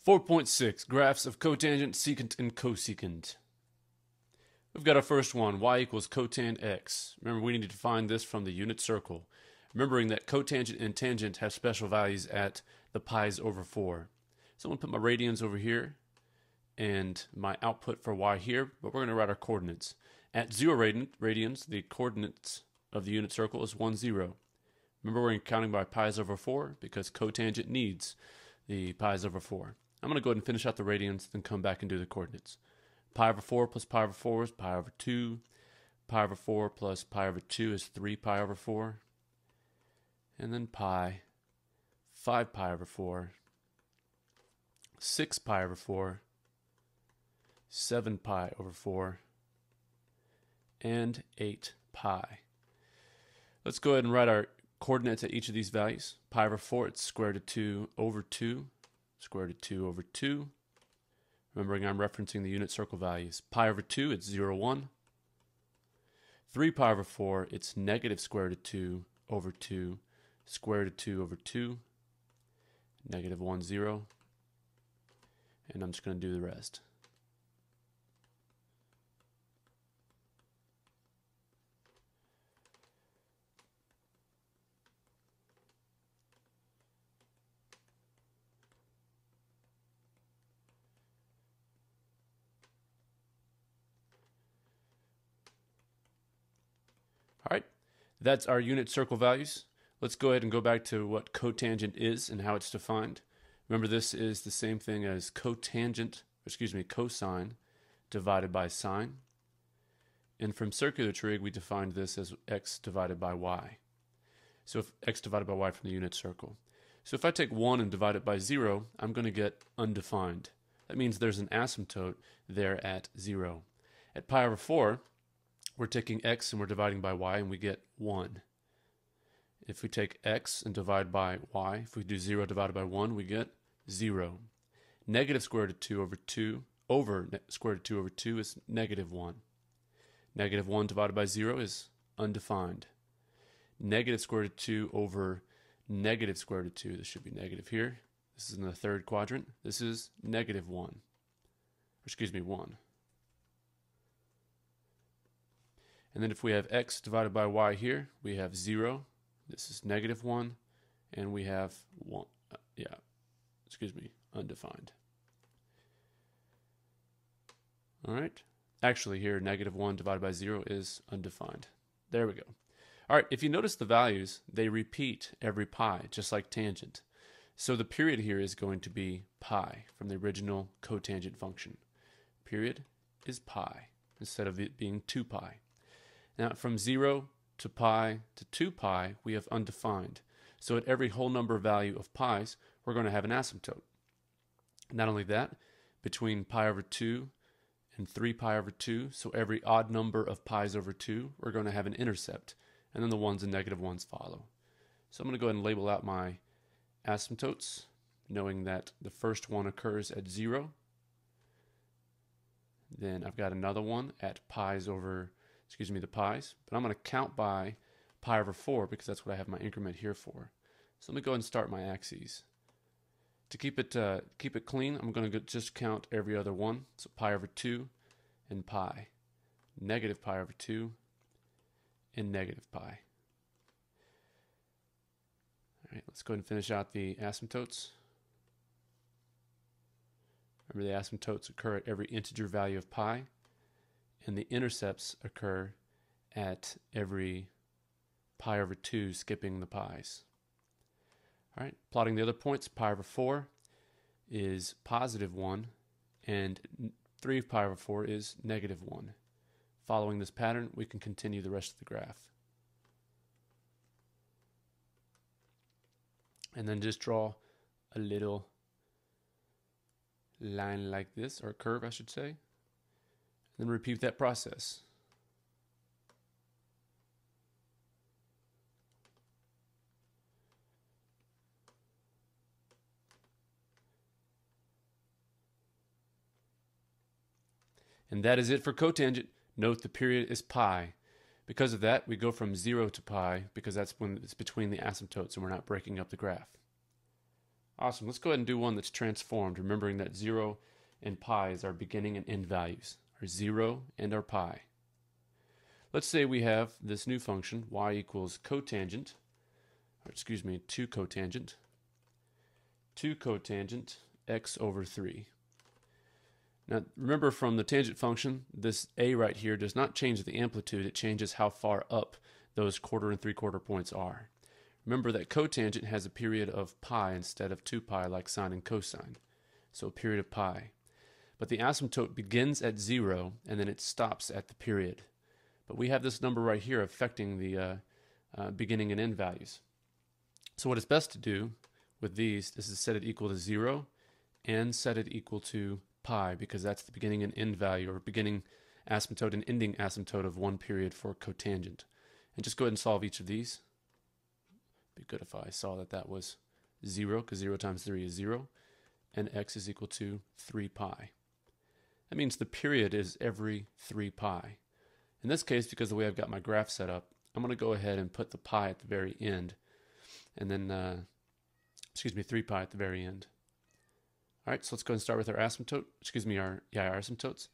4.6 Graphs of cotangent, secant, and cosecant. We've got our first one, y equals cotan x. Remember, we need to find this from the unit circle. Remembering that cotangent and tangent have special values at the pi's over 4. So I'm going to put my radians over here and my output for y here, but we're going to write our coordinates. At 0 radians, the coordinates of the unit circle is 1, 0. Remember, we're counting by pi's over 4 because cotangent needs the pi's over 4. I'm going to go ahead and finish out the radians, then come back and do the coordinates. Pi over 4 plus pi over 4 is pi over 2. Pi over 4 plus pi over 2 is 3 pi over 4. And then pi, 5 pi over 4, 6 pi over 4, 7 pi over 4, and 8 pi. Let's go ahead and write our coordinates at each of these values. Pi over 4, it's square root of 2 over 2, square root of 2 over 2. Remembering I'm referencing the unit circle values. Pi over 2, it's 0, 1. 3 pi over 4, it's negative square root of 2 over 2, square root of 2 over 2, negative 1, 0. And I'm just going to do the rest. All right, that's our unit circle values. Let's go ahead and go back to what cotangent is and how it's defined. Remember, this is the same thing as cosine divided by sine. And from circular trig, we defined this as x divided by y. So if x divided by y from the unit circle. So if I take 1 and divide it by 0, I'm going to get undefined. That means there's an asymptote there at 0. At pi over 4, we're taking x and we're dividing by y, and we get 1. If we take x and divide by y, if we do 0 divided by 1, we get 0. Negative square root of 2 over 2 over square root of 2 over 2 is negative 1. Negative 1 divided by 0 is undefined. Negative square root of 2 over negative square root of 2, this should be negative here. This is in the third quadrant. This is negative 1. 1. And then if we have x divided by y here, we have 0. This is negative 1. And we have 1. Undefined. All right. Actually here, negative 1 divided by 0 is undefined. There we go. All right, if you notice the values, they repeat every pi, just like tangent. So the period here is going to be pi from the original cotangent function. Period is pi instead of it being 2 pi. Now from 0 to pi to 2 pi, we have undefined. So at every whole number value of pi's, we're going to have an asymptote. Not only that, between pi over 2 and 3 pi over 2, so every odd number of pi's over 2, we're going to have an intercept. And then the 1s and negative 1s follow. So I'm going to go ahead and label out my asymptotes, knowing that the first one occurs at 0. Then I've got another one at pi's over, the pi's. But I'm going to count by pi over 4 because that's what I have my increment here for. So let me go ahead and start my axes. To keep it clean, I'm going to just count every other one. So pi over 2 and pi. Negative pi over 2 and negative pi. All right, let's go ahead and finish out the asymptotes. Remember, the asymptotes occur at every integer value of pi, and the intercepts occur at every pi over 2, skipping the pi's. All right, plotting the other points, pi over 4 is positive 1, and 3 pi over 4 is negative 1. Following this pattern, we can continue the rest of the graph. And then just draw a little line like this, or a curve, I should say. And then repeat that process. And that is it for cotangent. Note the period is pi. Because of that, we go from 0 to pi because that's when it's between the asymptotes and we're not breaking up the graph. Awesome. Let's go ahead and do one that's transformed, remembering that 0 and pi is our beginning and end values, our 0 and our pi. Let's say we have this new function, y equals cotangent, or excuse me, 2 cotangent x over 3. Now remember, from the tangent function, this a right here does not change the amplitude, it changes how far up those 1/4 and 3/4 points are. Remember that cotangent has a period of pi instead of 2 pi like sine and cosine, so a period of pi. But the asymptote begins at 0 and then it stops at the period. But we have this number right here affecting the beginning and end values. So what is best to do with these is to set it equal to 0 and set it equal to pi, because that's the beginning and end value, or beginning asymptote and ending asymptote of one period for cotangent. And just go ahead and solve each of these. Be good if I saw that that was 0, because 0 times 3 is 0, and x is equal to 3 pi. That means the period is every 3 pi. In this case, because of the way I've got my graph set up, I'm going to go ahead and put the pi at the very end, and then, 3 pi at the very end. All right, so let's go and start with our asymptote, our asymptotes.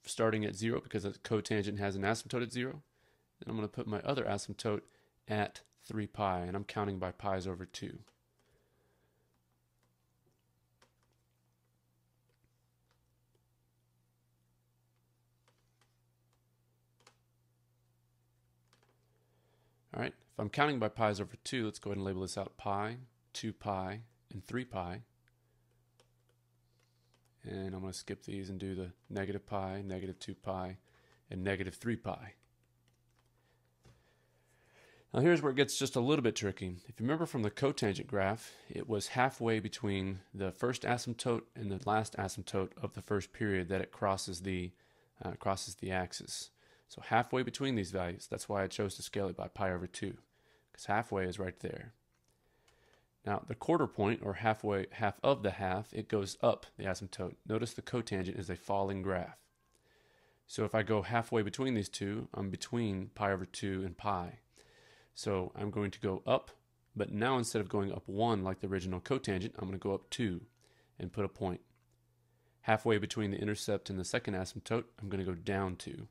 Starting at 0, because the cotangent has an asymptote at 0. Then I'm going to put my other asymptote at 3 pi, and I'm counting by pi's over 2. All right, if I'm counting by pi's over 2, let's go ahead and label this out: pi, 2 pi, and 3 pi. And I'm going to skip these and do the negative pi, negative 2 pi, and negative 3 pi. Now here's where it gets just a little bit tricky. If you remember from the cotangent graph, it was halfway between the first asymptote and the last asymptote of the first period that it crosses the axis. So halfway between these values. That's why I chose to scale it by pi over 2, because halfway is right there. Now the 1/4 point, or half of the half, it goes up the asymptote. Notice the cotangent is a falling graph. So if I go halfway between these two, I'm between pi over 2 and pi. So I'm going to go up, but now instead of going up 1 like the original cotangent, I'm going to go up 2 and put a point. Halfway between the intercept and the second asymptote, I'm going to go down 2.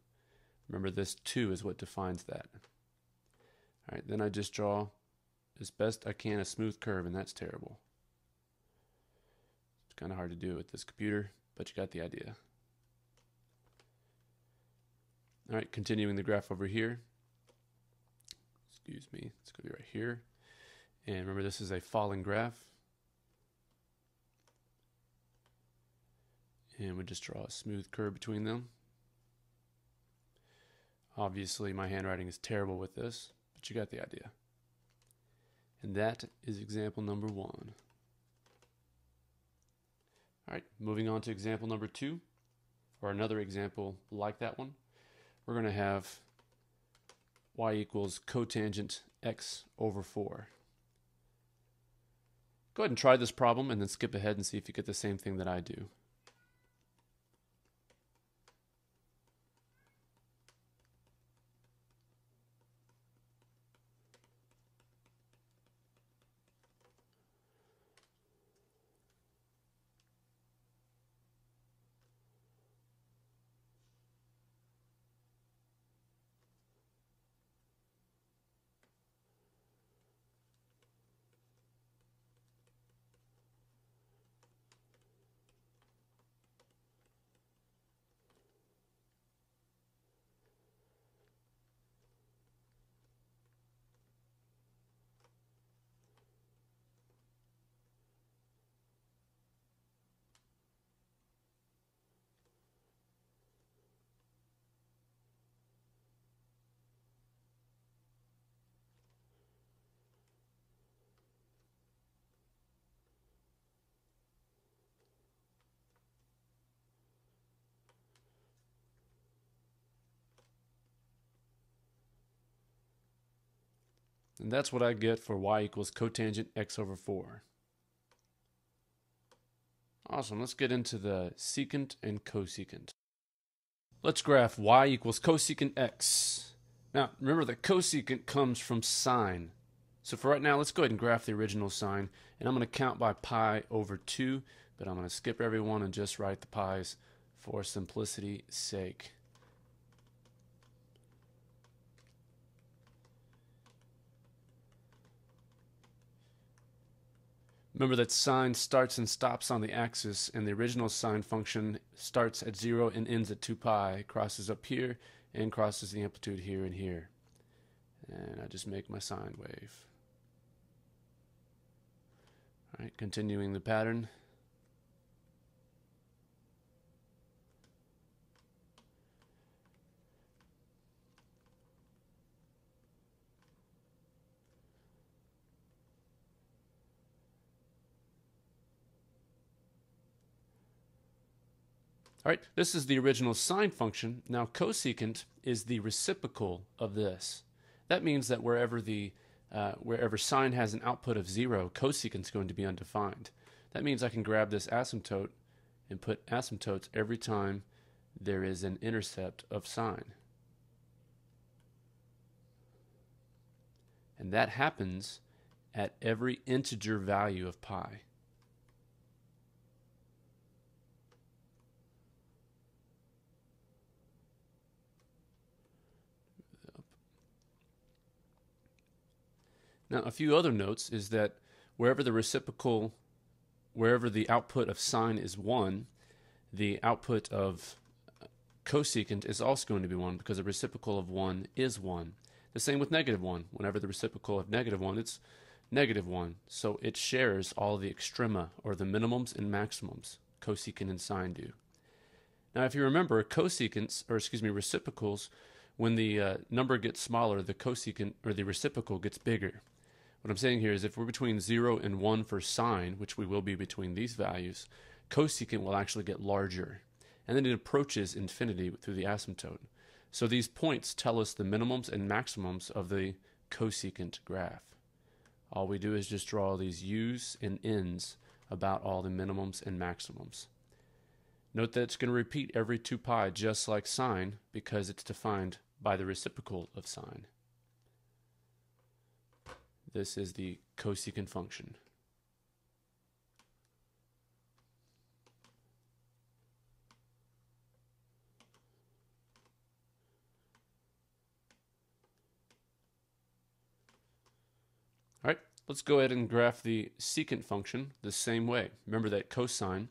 Remember, this 2 is what defines that. All right, then I just draw as best I can a smooth curve, and that's terrible. It's kind of hard to do with this computer, but you got the idea. All right, continuing the graph over here. Excuse me, it's going to be right here. And remember, this is a falling graph. And we just draw a smooth curve between them. Obviously, my handwriting is terrible with this, but you got the idea. And that is example number 1. All right, moving on to example number 2, or another example like that one. We're going to have y equals cotangent x over 4. Go ahead and try this problem and then skip ahead and see if you get the same thing that I do. And that's what I get for y equals cotangent x over 4. Awesome, let's get into the secant and cosecant. Let's graph y equals cosecant x. Now, remember that cosecant comes from sine. So for right now, let's go ahead and graph the original sine, and I'm going to count by pi over 2, but I'm going to skip everyone and just write the pi's for simplicity's sake. Remember that sine starts and stops on the axis, and the original sine function starts at 0 and ends at 2 pi, crosses up here, and crosses the amplitude here and here. And I just make my sine wave. All right, continuing the pattern. All right, this is the original sine function. Now cosecant is the reciprocal of this. That means that wherever sine has an output of 0, cosecant is going to be undefined. That means I can grab this asymptote and put asymptotes every time there is an intercept of sine. And that happens at every integer value of pi. Now, a few other notes is that wherever the output of sine is 1, the output of cosecant is also going to be 1 because the reciprocal of 1 is 1. The same with negative 1. Whenever the reciprocal of negative 1, it's negative 1. So it shares all the extrema, or the minimums and maximums, cosecant and sine do. Now, if you remember, reciprocals, when the number gets smaller, the cosecant, or the reciprocal, gets bigger. What I'm saying here is if we're between 0 and 1 for sine, which we will be between these values, cosecant will actually get larger. And then it approaches infinity through the asymptote. So these points tell us the minimums and maximums of the cosecant graph. All we do is just draw these u's and n's about all the minimums and maximums. Note that it's going to repeat every 2 pi just like sine because it's defined by the reciprocal of sine. This is the cosecant function. All right, let's go ahead and graph the secant function the same way. Remember that cosine